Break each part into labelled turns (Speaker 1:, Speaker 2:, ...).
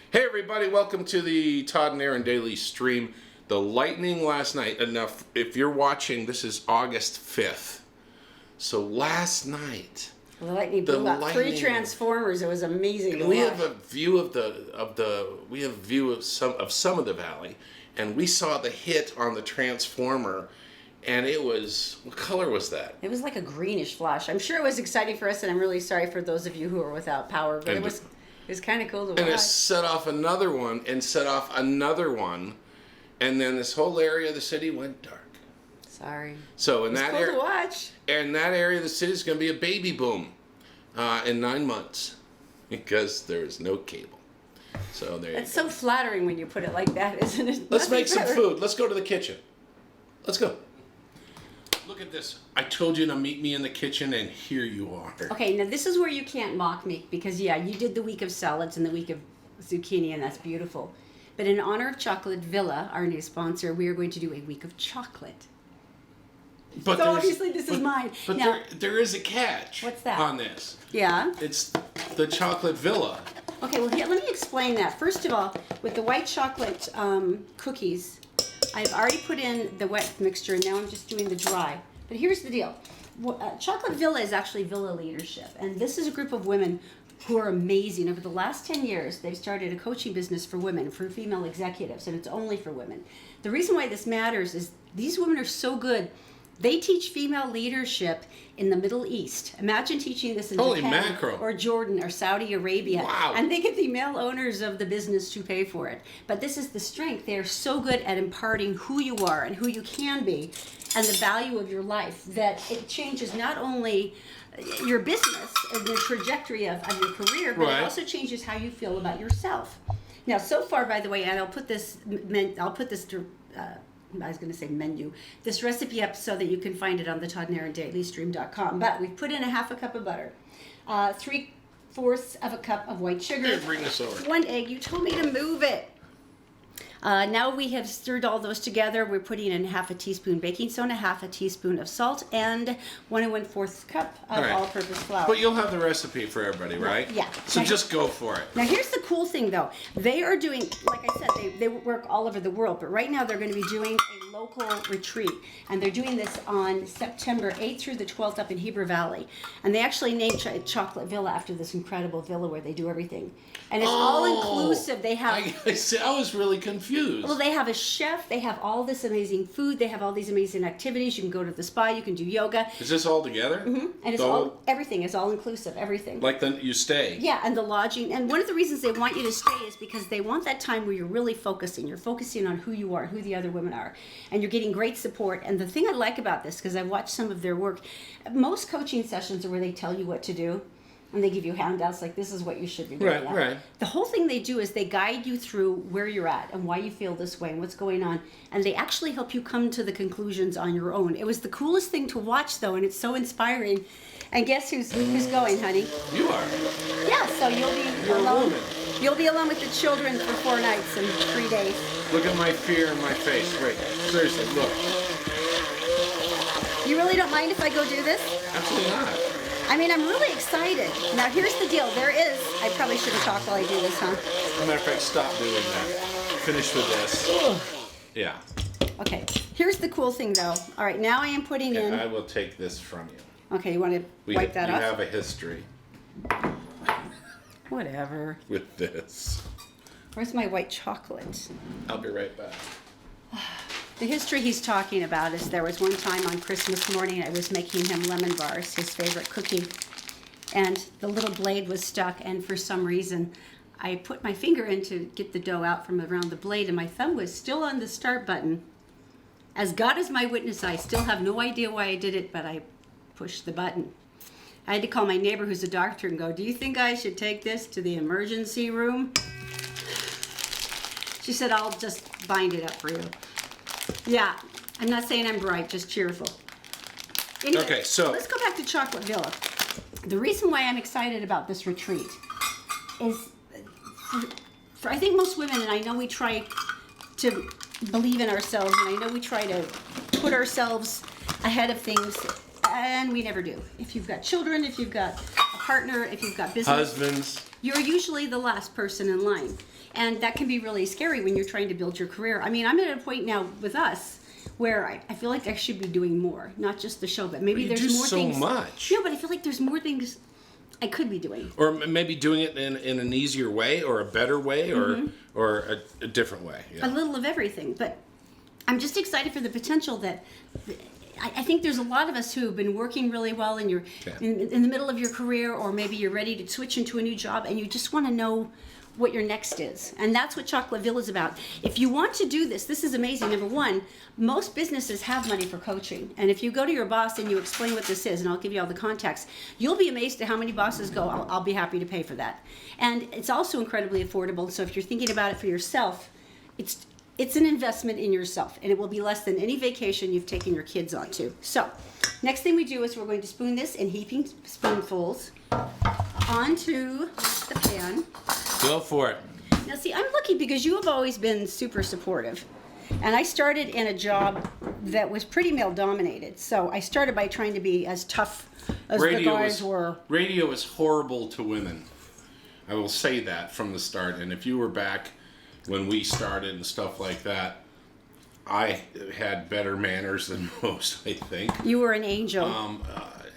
Speaker 1: Hey everybody, welcome to the Todd and Erin daily stream. The lightning last night, enough, if you're watching, this is August 5th. So last night,
Speaker 2: the lightning blew up 3 transformers. It was amazing.
Speaker 1: And we have a view of some of the valley, and we saw the hit on the transformer, and it was, what color was that?
Speaker 2: It was like a greenish flash. I'm sure it was exciting for us, and I'm really sorry for those of you who are without power, but it was kind of cool to watch.
Speaker 1: And it set off another one, and set off another one, and then this whole area of the city went dark.
Speaker 2: Sorry.
Speaker 1: So in that area,
Speaker 2: to watch.
Speaker 1: In that area of the city is going to be a baby boom in 9 months because there is no cable. So there.
Speaker 2: It's so flattering when you put it like that, isn't it?
Speaker 1: Let's make some food. Let's go to the kitchen. Let's go. Look at this. I told you to meet me in the kitchen, and here you are.
Speaker 2: Okay, now this is where you can't mock me because, yeah, you did the week of salads and the week of zucchini, and that's beautiful. But in honor of Chocolate Villa, our new sponsor, we are going to do a week of chocolate.
Speaker 1: But
Speaker 2: so obviously this is mine.
Speaker 1: But
Speaker 2: now,
Speaker 1: there is a catch.
Speaker 2: What's that?
Speaker 1: On this.
Speaker 2: Yeah?
Speaker 1: It's the Chocolate Villa.
Speaker 2: Okay, well, here, let me explain that. First of all, with the white chocolate cookies, I've already put in the wet mixture, and now I'm just doing the dry. But here's the deal. Chocolate Villa is actually Villa Leadership, and this is a group of women who are amazing. Over the last 10 years, they've started a coaching business for women, for female executives, and it's only for women. The reason why this matters is these women are so good. They teach female leadership in the Middle East. Imagine teaching this in Japan or Jordan or Saudi Arabia.
Speaker 1: Wow.
Speaker 2: And they get the male owners of the business to pay for it. But this is the strength. They are so good at imparting who you are and who you can be and the value of your life that it changes not only your business and the trajectory of your career, but it also changes how you feel about yourself. Now, so far, by the way, and I'll put this I was going to say menu, this recipe up so that you can find it on the ToddandErinDailyStream.com. But we've put in a half a cup of butter, 3/4 of a cup of white sugar.
Speaker 1: Here, bring this over.
Speaker 2: 1 egg. You told me to move it. Now we have stirred all those together. We're putting in half a teaspoon baking soda, half a teaspoon of salt, and 1 1/4 cup of all-purpose flour.
Speaker 1: But you'll have the recipe for everybody, right?
Speaker 2: Yeah.
Speaker 1: So just go for it.
Speaker 2: Now here's the cool thing, though. They are doing, like I said, they work all over the world, but right now they're going to be doing a local retreat, and they're doing this on September 8th through the 12th up in Heber Valley, and they actually named Chocolate Villa after this incredible villa where they do everything, and it's all inclusive. They have.
Speaker 1: I was really confused.
Speaker 2: Well, they have a chef. They have all this amazing food. They have all these amazing activities. You can go to the spa. You can do yoga.
Speaker 1: Is this all together?
Speaker 2: Mm-hmm. And it's everything is all inclusive. Everything.
Speaker 1: Like you stay.
Speaker 2: Yeah, and the lodging. And one of the reasons they want you to stay is because they want that time where you're really focusing. You're focusing on who you are, who the other women are, and you're getting great support. And the thing I like about this, because I've watched some of their work, most coaching sessions are where they tell you what to do. And they give you handouts like this is what you should be doing.
Speaker 1: Right.
Speaker 2: The whole thing they do is they guide you through where you're at and why you feel this way and what's going on. And they actually help you come to the conclusions on your own. It was the coolest thing to watch, though, and it's so inspiring. And guess who's going, honey?
Speaker 1: You are.
Speaker 2: Yeah, so you'll be alone. You'll be alone with the children for 4 nights and 3 days.
Speaker 1: Look at my fear in my face. Wait, seriously, look.
Speaker 2: You really don't mind if I go do this?
Speaker 1: Absolutely not.
Speaker 2: I mean, I'm really excited. Now, here's the deal. I probably should have talked while I do this, huh?
Speaker 1: As a matter of fact, stop doing that. Finish with this. Yeah.
Speaker 2: Okay. Here's the cool thing, though. All right, now I am putting in...
Speaker 1: I will take this from you.
Speaker 2: Okay, you want to wipe that off?
Speaker 1: You have a history.
Speaker 2: Whatever.
Speaker 1: With this.
Speaker 2: Where's my white chocolate?
Speaker 1: I'll be right back.
Speaker 2: The history he's talking about is there was one time on Christmas morning I was making him lemon bars, his favorite cookie, and the little blade was stuck, and for some reason I put my finger in to get the dough out from around the blade, and my thumb was still on the start button. As God is my witness, I still have no idea why I did it, but I pushed the button. I had to call my neighbor who's a doctor and go, "Do you think I should take this to the emergency room?" She said, "I'll just bind it up for you." Yeah, I'm not saying I'm bright, just cheerful. Anyway,
Speaker 1: okay, so
Speaker 2: let's go back to Chocolate Villa. The reason why I'm excited about this retreat is for I think most women, and I know we try to believe in ourselves, and I know we try to put ourselves ahead of things, and we never do. If you've got children, if you've got a partner, if you've got business,
Speaker 1: husbands,
Speaker 2: you're usually the last person in line. And that can be really scary when you're trying to build your career. I mean, I'm at a point now with us where I feel like I should be doing more, not just the show, but maybe
Speaker 1: You
Speaker 2: there's
Speaker 1: do
Speaker 2: more
Speaker 1: so
Speaker 2: things.
Speaker 1: much.
Speaker 2: No, but I feel like there's more things I could be doing.
Speaker 1: Or maybe doing it in an easier way, or a better way, or a different way.
Speaker 2: A little of everything. But I'm just excited for the potential that I think there's a lot of us who have been working really well and you're in the middle of your career, or maybe you're ready to switch into a new job and you just want to know what your next is. And that's what Chocolateville is about. If you want to do this, this is amazing. Number one, most businesses have money for coaching. And if you go to your boss and you explain what this is, and I'll give you all the context, you'll be amazed at how many bosses go, I'll be happy to pay for that. And it's also incredibly affordable. So if you're thinking about it for yourself, it's an investment in yourself, and it will be less than any vacation you've taken your kids on to. So next thing we do is we're going to spoon this in heaping spoonfuls onto the pan.
Speaker 1: Go for it.
Speaker 2: Now see, I'm lucky because you have always been super supportive. And I started in a job that was pretty male dominated. So I started by trying to be as tough as the guys were.
Speaker 1: Radio is horrible to women. I will say that from the start. And if you were back when we started and stuff like that, I had better manners than most, I think.
Speaker 2: You were an angel.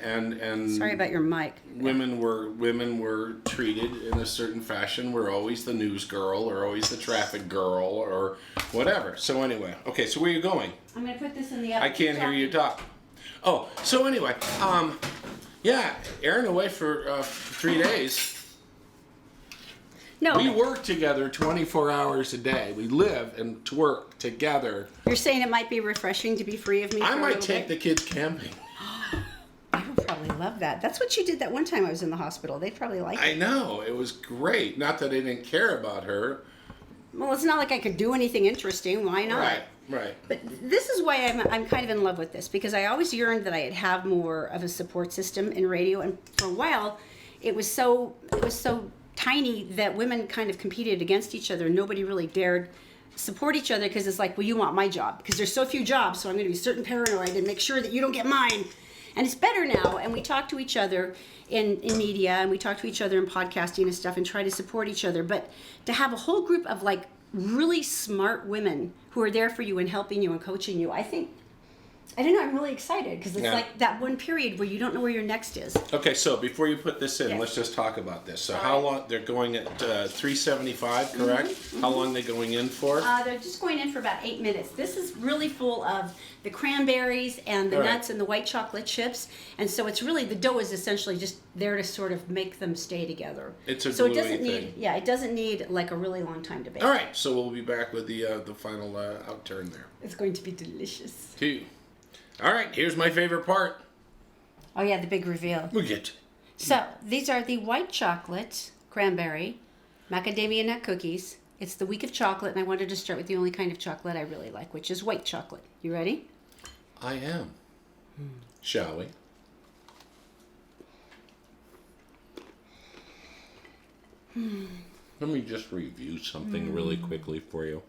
Speaker 1: And
Speaker 2: Sorry about your mic.
Speaker 1: Women were treated in a certain fashion. We're always the news girl, or always the traffic girl, or whatever. So anyway, okay. So where are you going?
Speaker 2: I'm gonna put this in the oven.
Speaker 1: I can't hear you talk. Oh, so anyway, yeah, Erin away for 3 days.
Speaker 2: No.
Speaker 1: We work together 24 hours a day. We live and work together.
Speaker 2: You're saying it might be refreshing to be free of me.
Speaker 1: I might take the kids camping.
Speaker 2: I would probably love that. That's what you did that one time I was in the hospital. They'd probably like it.
Speaker 1: I know. It was great. Not that I didn't care about her.
Speaker 2: Well, it's not like I could do anything interesting. Why not?
Speaker 1: Right.
Speaker 2: But this is why I'm kind of in love with this, because I always yearned that I'd have more of a support system in radio, and for a while it was so tiny that women kind of competed against each other. Nobody really dared support each other because it's like, well, you want my job because there's so few jobs, so I'm going to be certain paranoid and make sure that you don't get mine. And it's better now, and we talk to each other in media, and we talk to each other in podcasting and stuff, and try to support each other. But to have a whole group of like really smart women who are there for you and helping you and coaching you, I don't know, I'm really excited because it's like that one period where you don't know where your next is.
Speaker 1: Okay, so before you put this in, let's just talk about this. So how long, they're going at 375, correct? Mm-hmm. How long are they going in for?
Speaker 2: They're just going in for about 8 minutes. This is really full of the cranberries and the nuts and the white chocolate chips. And so it's really, the dough is essentially just there to sort of make them stay together.
Speaker 1: It's a
Speaker 2: so
Speaker 1: gluey
Speaker 2: it doesn't
Speaker 1: thing.
Speaker 2: need, it doesn't need like a really long time to bake.
Speaker 1: All right, so we'll be back with the final outturn there.
Speaker 2: It's going to be delicious.
Speaker 1: All right, here's my favorite part.
Speaker 2: Oh yeah, the big reveal.
Speaker 1: We'll get.
Speaker 2: So these are the white chocolate cranberry macadamia nut cookies. It's the week of chocolate, and I wanted to start with the only kind of chocolate I really like, which is white chocolate. You ready?
Speaker 1: I am. Shall we? Let me just review something really quickly for you.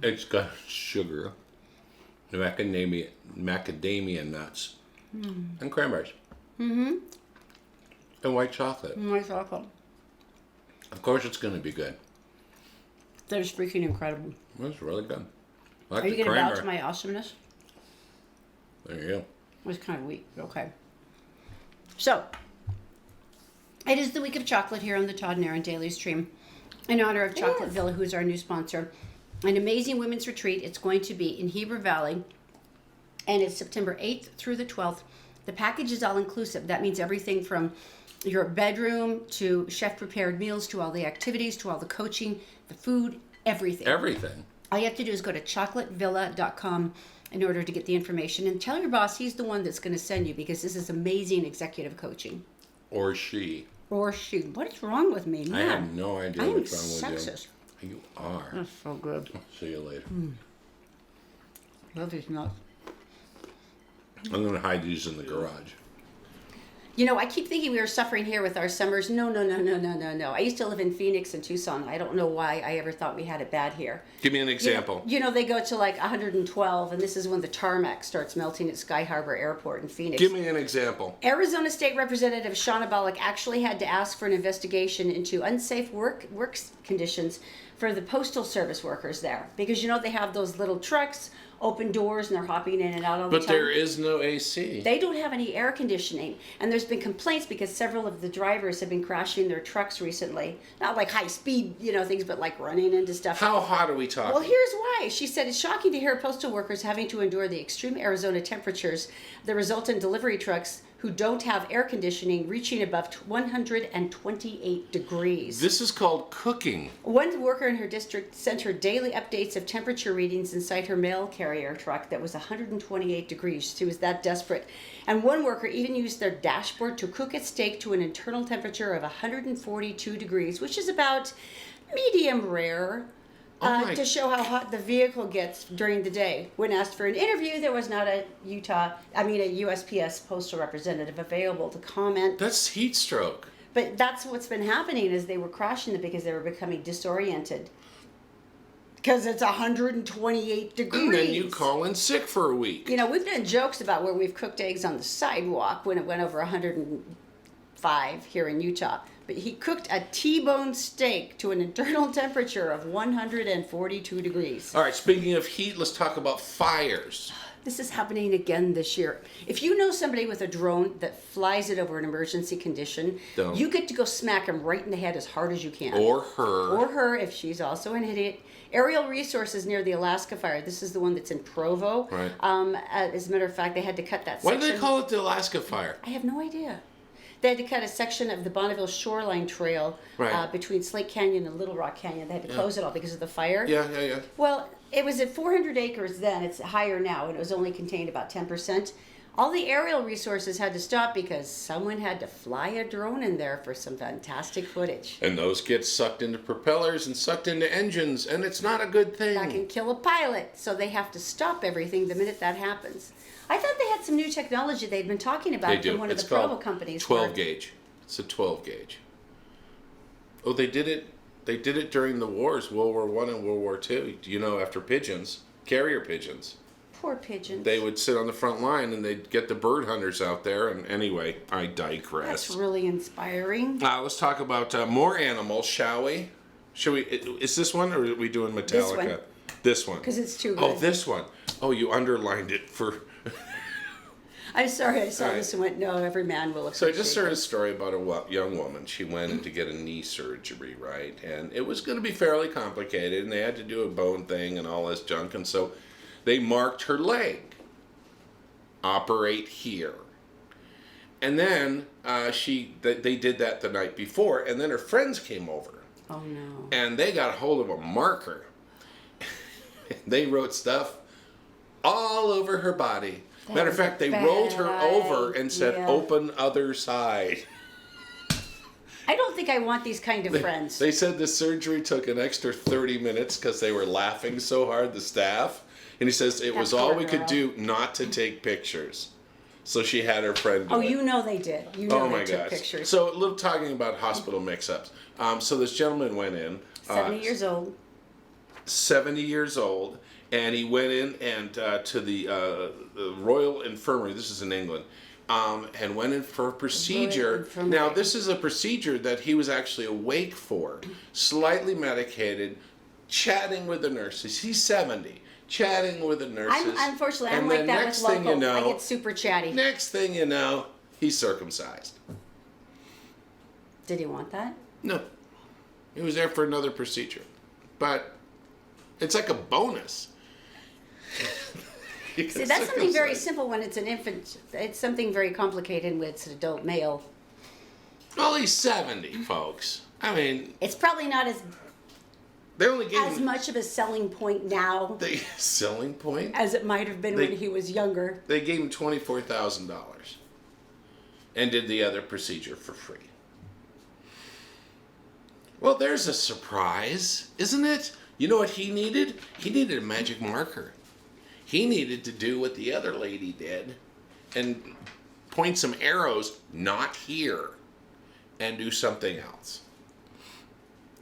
Speaker 1: It's got sugar, macadamia nuts, and cranberries. And white chocolate.
Speaker 2: White chocolate.
Speaker 1: Of course it's going to be good.
Speaker 2: That is freaking incredible.
Speaker 1: That's really good. I like
Speaker 2: Are you
Speaker 1: the
Speaker 2: going to bow
Speaker 1: cranberry.
Speaker 2: to my awesomeness?
Speaker 1: There you go.
Speaker 2: It was kind of weak, but okay. So, it is the week of chocolate here on the Todd and Erin Daily Stream in honor of Chocolateville, who's our new sponsor. An amazing women's retreat. It's going to be in Heber Valley, and it's September 8th through the 12th. The package is all inclusive. That means everything from your bedroom to chef-prepared meals to all the activities to all the coaching, the food, everything.
Speaker 1: Everything.
Speaker 2: All you have to do is go to chocolatevilla.com in order to get the information, and tell your boss he's the one that's going to send you, because this is amazing executive coaching.
Speaker 1: Or she.
Speaker 2: Or she. What is wrong with me? Man,
Speaker 1: I have no idea what's wrong with
Speaker 2: sexist.
Speaker 1: you. You are.
Speaker 2: That's so good.
Speaker 1: See you later.
Speaker 2: Love these nuts.
Speaker 1: I'm going to hide these in the garage.
Speaker 2: You know, I keep thinking we were suffering here with our summers. No, no, no, no, no, no, no. I used to live in Phoenix and Tucson. I don't know why I ever thought we had it bad here.
Speaker 1: Give me an example.
Speaker 2: You know, they go to like 112, and this is when the tarmac starts melting at Sky Harbor Airport in Phoenix.
Speaker 1: Give me an example.
Speaker 2: Arizona State Representative Shauna Bollock actually had to ask for an investigation into unsafe work conditions for the Postal Service workers there. Because, you know, they have those little trucks, open doors, and they're hopping in and out all the time.
Speaker 1: But there is no AC.
Speaker 2: They don't have any air conditioning. And there's been complaints because several of the drivers have been crashing their trucks recently. Not like high speed, you know, things, but like running into stuff.
Speaker 1: How hot are we talking?
Speaker 2: Well, here's why. She said it's shocking to hear postal workers having to endure the extreme Arizona temperatures that result in delivery trucks who don't have air conditioning reaching above 128 degrees.
Speaker 1: This is called cooking.
Speaker 2: One worker in her district sent her daily updates of temperature readings inside her mail carrier truck that was 128 degrees. She was that desperate. And one worker even used their dashboard to cook a steak to an internal temperature of 142 degrees, which is about medium rare. To show how hot the vehicle gets during the day. When asked for an interview, there was not a USPS postal representative available to comment.
Speaker 1: That's heat stroke.
Speaker 2: But that's what's been happening is they were crashing it because they were becoming disoriented. Because it's 128 degrees.
Speaker 1: And then you call in sick for a week.
Speaker 2: You know, we've done jokes about where we've cooked eggs on the sidewalk when it went over 105 here in Utah. But he cooked a T-bone steak to an internal temperature of 142 degrees.
Speaker 1: All right, speaking of heat, let's talk about fires.
Speaker 2: This is happening again this year. If you know somebody with a drone that flies it over an emergency condition, you get to go smack him right in the head as hard as you can.
Speaker 1: Or her.
Speaker 2: Or her, if she's also an idiot. Aerial Resources near the Alaska fire. This is the one that's in Provo.
Speaker 1: Right.
Speaker 2: As a matter of fact, they had to cut that section.
Speaker 1: Why do they call it the Alaska fire?
Speaker 2: I have no idea. They had to cut a section of the Bonneville Shoreline Trail between Slate Canyon and Little Rock Canyon. They had to close it all because of the fire.
Speaker 1: Yeah.
Speaker 2: Well, it was at 400 acres then. It's higher now, and it was only contained about 10%. All the aerial resources had to stop because someone had to fly a drone in there for some fantastic footage.
Speaker 1: And those get sucked into propellers and sucked into engines, and it's not a good thing.
Speaker 2: That can kill a pilot, so they have to stop everything the minute that happens. I thought they had some new technology they'd been talking about from one of the Provo companies.
Speaker 1: 12 gauge. It's a 12 gauge. Oh, they did it. They did it during the wars, World War I and World War II. You know, after pigeons, carrier pigeons.
Speaker 2: Poor pigeons.
Speaker 1: They would sit on the front line and they'd get the bird hunters out there. And anyway, I digress.
Speaker 2: That's really inspiring.
Speaker 1: Let's talk about more animals, shall we? Should we? Is this one, or are we doing Metallica? This one.
Speaker 2: Because it's too good.
Speaker 1: Oh, this one. Oh, you underlined it for...
Speaker 2: I'm sorry, I saw this and went, no, every man will appreciate
Speaker 1: So I just heard a story about a young woman. She went in to get a knee surgery, right? And it was going to be fairly complicated, and they had to do a bone thing and all this junk. And so they marked her leg. Operate here. And then they did that the night before, and then her friends came over.
Speaker 2: Oh, no.
Speaker 1: And they got a hold of a marker. They wrote stuff all over her body. Matter of fact, they rolled her over and said, open other side.
Speaker 2: I don't think I want these kind of friends.
Speaker 1: They said the surgery took an extra 30 minutes because they were laughing so hard, the staff. And he says it was all we could do not to take pictures. So she had her friend do it.
Speaker 2: You know they did. You know they took pictures.
Speaker 1: So a little talking about hospital mix-ups. So this gentleman went in.
Speaker 2: 70 years old.
Speaker 1: 70 years old. And he went in and to the Royal Infirmary, this is in England, and went in for a procedure. Now, this is a procedure that he was actually awake for, slightly medicated, chatting with the nurses. He's 70, chatting with the nurses.
Speaker 2: Unfortunately, I'm like that with local. I get super chatty.
Speaker 1: Next thing you know, he's circumcised.
Speaker 2: Did he want that?
Speaker 1: No. He was there for another procedure. But it's like a bonus.
Speaker 2: See, that's something very simple when it's an infant. It's something very complicated when it's an adult male.
Speaker 1: Well, he's 70, folks. I mean...
Speaker 2: It's probably not as
Speaker 1: They only gave
Speaker 2: as much of a selling point now.
Speaker 1: Selling point?
Speaker 2: As it might have been when he was younger.
Speaker 1: They gave him $24,000 and did the other procedure for free. Well, there's a surprise, isn't it? You know what he needed? He needed a magic marker. He needed to do what the other lady did and point some arrows, not here, and do something else.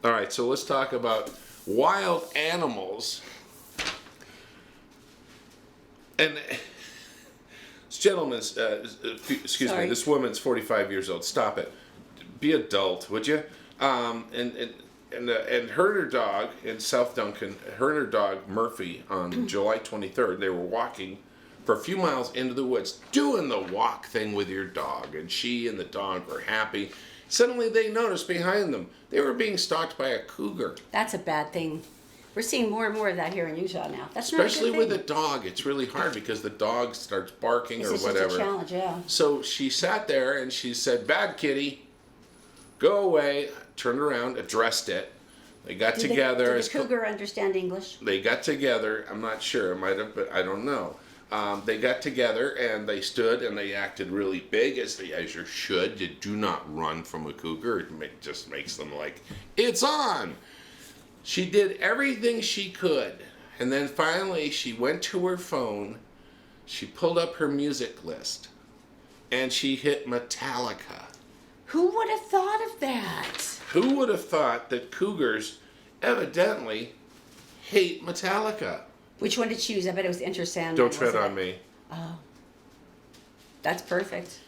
Speaker 1: All right, so let's talk about wild animals. And this gentleman's, excuse me, this woman's 45 years old. Stop it. Be adult, would you? And her and her dog in South Duncan, her and her dog Murphy, on July 23rd, they were walking for a few miles into the woods, doing the walk thing with your dog, and she and the dog were happy. Suddenly they noticed behind them, they were being stalked by a cougar.
Speaker 2: That's a bad thing. We're seeing more and more of that here in Utah now. That's not a good
Speaker 1: Especially
Speaker 2: thing.
Speaker 1: with a dog, it's really hard because the dog starts barking or whatever.
Speaker 2: It's a challenge, yeah.
Speaker 1: So she sat there and she said, "Bad kitty, go away." Turned around, addressed it. They got together.
Speaker 2: Did the cougar understand English?
Speaker 1: They got together. I'm not sure. It might have, but I don't know. They got together and they stood and they acted really big, as you should. You do not run from a cougar. It just makes them like, it's on. She did everything she could. And then finally she went to her phone. She pulled up her music list. And she hit Metallica.
Speaker 2: Who would have thought of that?
Speaker 1: Who would have thought that cougars evidently hate Metallica?
Speaker 2: Which one did she use? I bet it was Enter Sandman.
Speaker 1: Don't Tread on Me.
Speaker 2: Oh. That's perfect.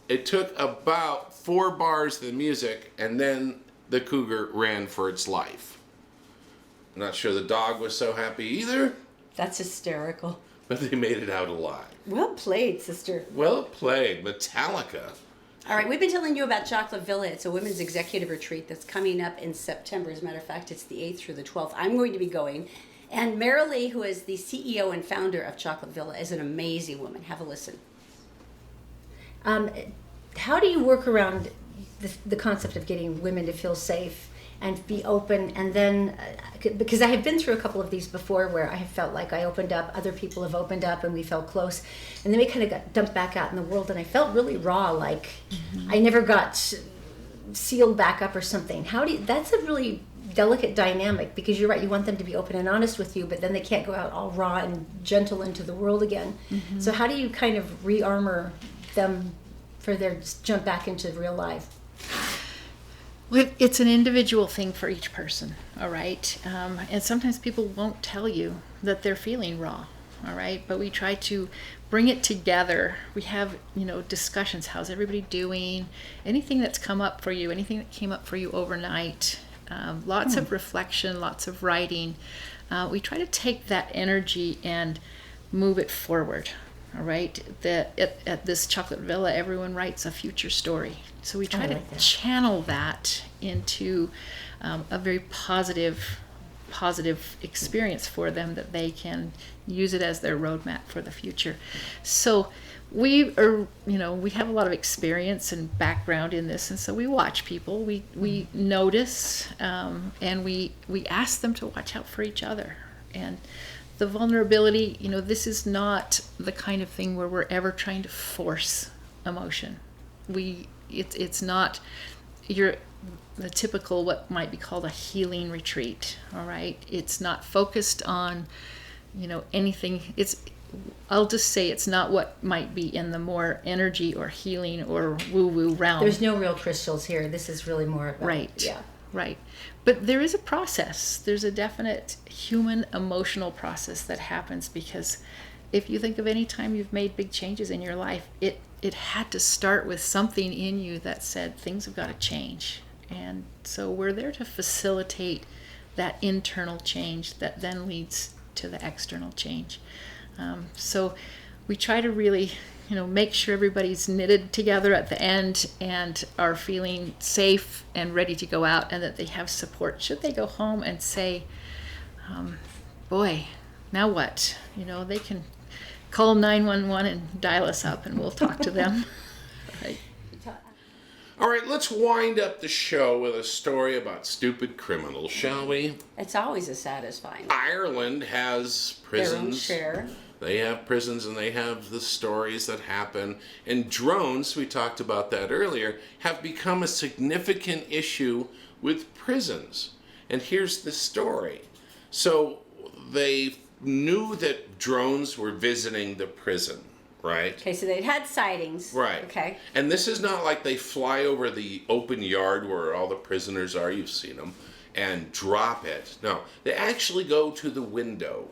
Speaker 1: It took about 4 bars of the music, and then the cougar ran for its life. I'm not sure the dog was so happy either.
Speaker 2: That's hysterical.
Speaker 1: But they made it out alive.
Speaker 2: Well played, sister.
Speaker 1: Well played. Metallica.
Speaker 2: All right, we've been telling you about Chocolate Villa. It's a women's executive retreat that's coming up in September. As a matter of fact, it's the 8th through the 12th. I'm going to be going. And Marilee, who is the CEO and founder of Chocolate Villa, is an amazing woman. Have a listen.
Speaker 3: How do you work around the concept of getting women to feel safe and be open? And then, because I have been through a couple of these before where I have felt like I opened up, other people have opened up, and we felt close. And then we kind of got dumped back out in the world, and I felt really raw, like I never got sealed back up or something. That's a really delicate dynamic, because you're right, you want them to be open and honest with you, but then they can't go out all raw and gentle into the world again. So how do you kind of re-armor them for their jump back into real life?
Speaker 4: Well, it's an individual thing for each person, all right? And sometimes people won't tell you that they're feeling raw, all right? But we try to bring it together. We have, discussions. How's everybody doing? Anything that's come up for you, anything that came up for you overnight. Lots of reflection, lots of writing. We try to take that energy and move it forward, all right? At this Chocolate Villa, everyone writes a future story. So we try to channel that into a very positive experience for them, that they can use it as their roadmap for the future. So we are, we have a lot of experience and background in this, and so we watch people, we notice, and we ask them to watch out for each other. And the vulnerability, this is not the kind of thing where we're ever trying to force emotion. It's not the typical, what might be called a healing retreat, all right? It's not focused on, anything. I'll just say it's not what might be in the more energy or healing or woo-woo realm.
Speaker 3: There's no real crystals here. This is really more about...
Speaker 4: Right.
Speaker 3: Yeah.
Speaker 4: Right. But there is a process. There's a definite human emotional process that happens, because if you think of any time you've made big changes in your life, it had to start with something in you that said things have got to change. And so we're there to facilitate that internal change that then leads to the external change. So we try to really, make sure everybody's knitted together at the end and are feeling safe and ready to go out, and that they have support should they go home and say, boy, now what? They can call 911 and dial us up and we'll talk to them. Right.
Speaker 1: All right, let's wind up the show with a story about stupid criminals, shall we?
Speaker 2: It's always a satisfying.
Speaker 1: Ireland has prisons.
Speaker 2: Their own share.
Speaker 1: They have prisons, and they have the stories that happen. And drones, we talked about that earlier, have become a significant issue with prisons. And here's the story. So they knew that drones were visiting the prison, right?
Speaker 2: Okay, so they had sightings.
Speaker 1: Right.
Speaker 2: Okay.
Speaker 1: And this is not like they fly over the open yard where all the prisoners are, you've seen them, and drop it. No, they actually go to the window.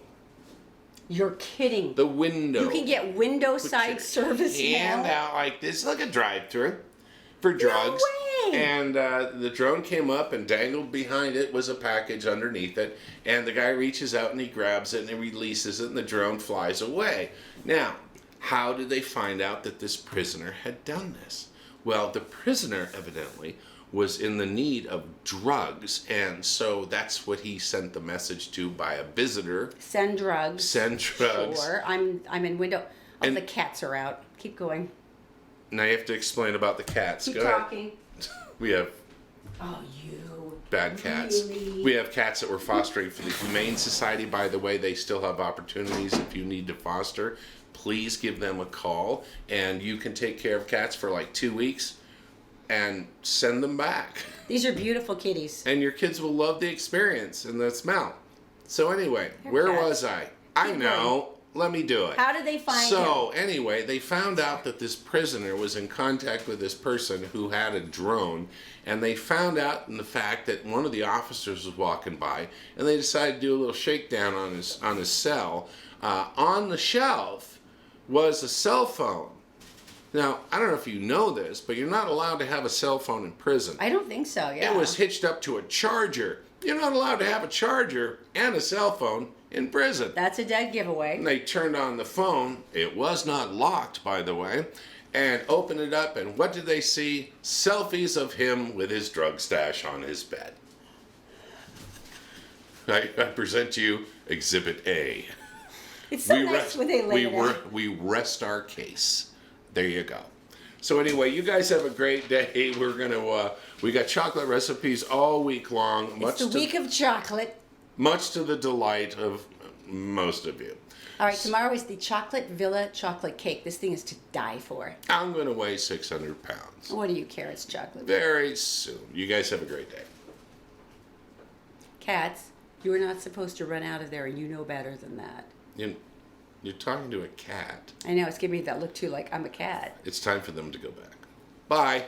Speaker 2: You're kidding.
Speaker 1: The window.
Speaker 2: You can get window
Speaker 1: Put
Speaker 2: side
Speaker 1: your
Speaker 2: service
Speaker 1: hand
Speaker 2: now.
Speaker 1: out like this, like a drive-through for drugs.
Speaker 2: way!
Speaker 1: And the drone came up, and dangled behind it was a package underneath it. And the guy reaches out and he grabs it and he releases it, and the drone flies away. Now, how did they find out that this prisoner had done this? Well, the prisoner evidently was in the need of drugs, and so that's what he sent the message to by a visitor.
Speaker 2: Send drugs.
Speaker 1: Send drugs.
Speaker 2: Sure. I'm in window. Oh,
Speaker 1: And-
Speaker 2: the cats are out. Keep going.
Speaker 1: Now you have to explain about the cats.
Speaker 2: Keep
Speaker 1: Go ahead.
Speaker 2: talking.
Speaker 1: We have
Speaker 2: Oh, you.
Speaker 1: bad cats.
Speaker 2: Really?
Speaker 1: We have cats that we're fostering for the Humane Society. By the way, they still have opportunities if you need to foster. Please give them a call, and you can take care of cats for like 2 weeks and send them back.
Speaker 2: These are beautiful kitties.
Speaker 1: And your kids will love the experience and the smell. So anyway,
Speaker 2: They're
Speaker 1: where
Speaker 2: cats.
Speaker 1: was I? I know. Let me do it.
Speaker 2: How did they find him?
Speaker 1: So anyway, they found out that this prisoner was in contact with this person who had a drone, and they found out in the fact that one of the officers was walking by, and they decided to do a little shakedown on his cell. On the shelf was a cell phone. Now, I don't know if you know this, but you're not allowed to have a cell phone in prison.
Speaker 2: I don't think so, yeah.
Speaker 1: It was hitched up to a charger. You're not allowed to have a charger and a cell phone in prison.
Speaker 2: That's a dead giveaway.
Speaker 1: And they turned on the phone. It was not locked, by the way. And opened it up, and what did they see? Selfies of him with his drug stash on his bed. I present to you Exhibit A.
Speaker 2: It's so nice when they lay it out.
Speaker 1: We rest our case. There you go. So anyway, you guys have a great day. We're gonna we got chocolate recipes all week long.
Speaker 2: It's the week of chocolate.
Speaker 1: Much to the delight of most of you.
Speaker 2: All right, tomorrow is the Chocolate Villa chocolate cake. This thing is to die for.
Speaker 1: I'm gonna weigh 600 pounds
Speaker 2: What do you care? It's chocolate.
Speaker 1: very soon. You guys have a great day.
Speaker 2: Cats, you are not supposed to run out of there, and you know better than that.
Speaker 1: You're talking to a cat.
Speaker 2: I know, it's giving me that look too, like I'm a cat.
Speaker 1: It's time for them to go back. Bye.